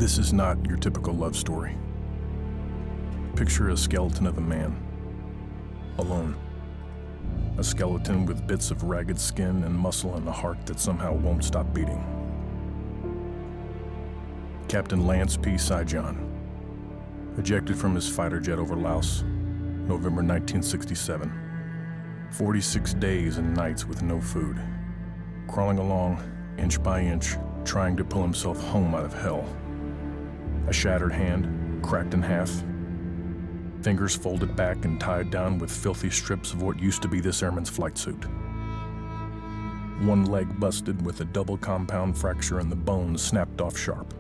This is not your typical love story. Picture a skeleton of a man, alone. A skeleton with bits of ragged skin and muscle and a heart that somehow won't stop beating. Captain Lance P Sijan, ejected from his fighter jet over Laos, November 1967. 46 days and nights with no food, crawling along inch by inch, trying to pull himself home out of hell. A shattered hand, cracked in half, fingers folded back and tied down with filthy strips of what used to be this airman's flight suit. One leg busted with a double compound fracture and the bones snapped off sharp.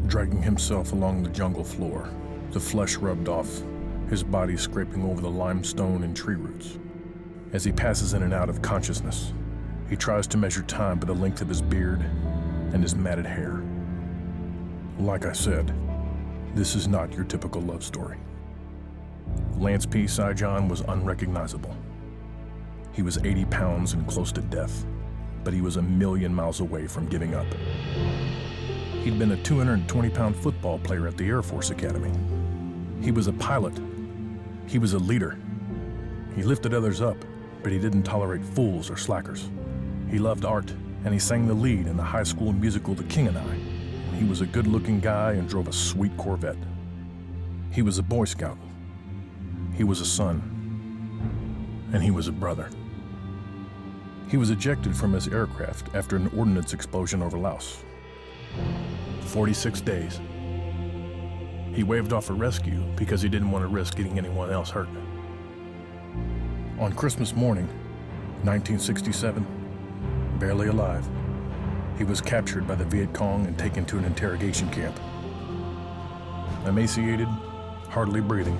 Dragging himself along the jungle floor, the flesh rubbed off, his body scraping over the limestone and tree roots. As he passes in and out of consciousness, he tries to measure time by the length of his beard and his matted hair. Like I said, this is not your typical love story. Lance P Sijan was unrecognizable. He was 80 pounds and close to death, but he was a million miles away from giving up. He'd been a 220-pound football player at the Air Force Academy. He was a pilot. He was a leader. He lifted others up, but he didn't tolerate fools or slackers. He loved art, and he sang the lead in the high school musical The King and I. He was a good-looking guy and drove a sweet Corvette. He was a Boy Scout. He was a son. And he was a brother. He was ejected from his aircraft after an ordnance explosion over Laos. 46 days. He waved off a rescue because he didn't want to risk getting anyone else hurt. On Christmas morning, 1967, barely alive, he was captured by the Viet Cong and taken to an interrogation camp. Emaciated, hardly breathing,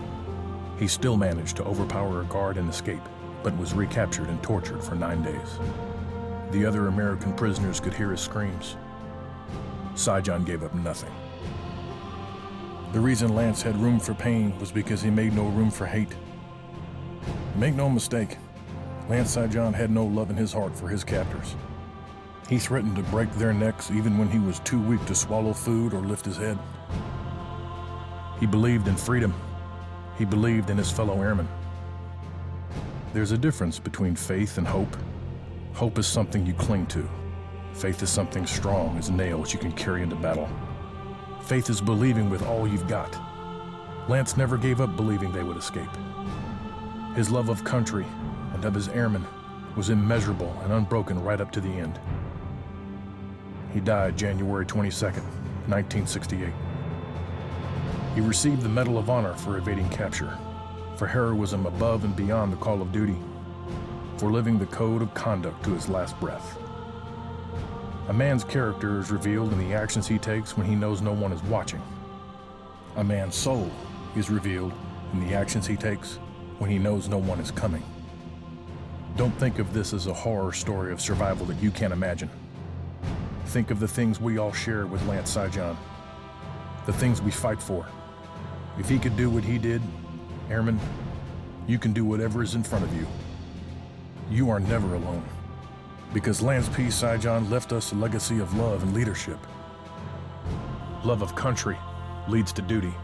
he still managed to overpower a guard and escape, but was recaptured and tortured for 9 days. The other American prisoners could hear his screams. Sijan gave up nothing. The reason Lance had room for pain was because he made no room for hate. Make no mistake, Lance Sijan had no love in his heart for his captors. He threatened to break their necks even when he was too weak to swallow food or lift his head. He believed in freedom. He believed in his fellow airmen. There's a difference between faith and hope. Hope is something you cling to. Faith is something strong as nails you can carry into battle. Faith is believing with all you've got. Lance never gave up believing they would escape. His love of country and of his airmen was immeasurable and unbroken right up to the end. He died January 22nd, 1968. He received the Medal of Honor for evading capture, for heroism above and beyond the call of duty, for living the code of conduct to his last breath. A man's character is revealed in the actions he takes when he knows no one is watching. A man's soul is revealed in the actions he takes when he knows no one is coming. Don't think of this as a horror story of survival that you can't imagine. Think of the things we all share with Lance Sijan, the things we fight for. If he could do what he did, airman, you can do whatever is in front of you. You are never alone, because Lance P Sijan left us a legacy of love and leadership. Love of country leads to duty.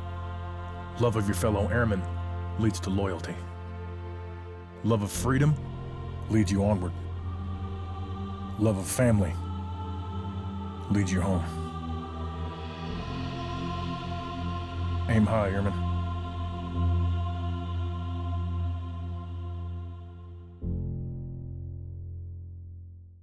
Love of your fellow airmen leads to loyalty. Love of freedom leads you onward. Love of family leads you home. Aim high, airman.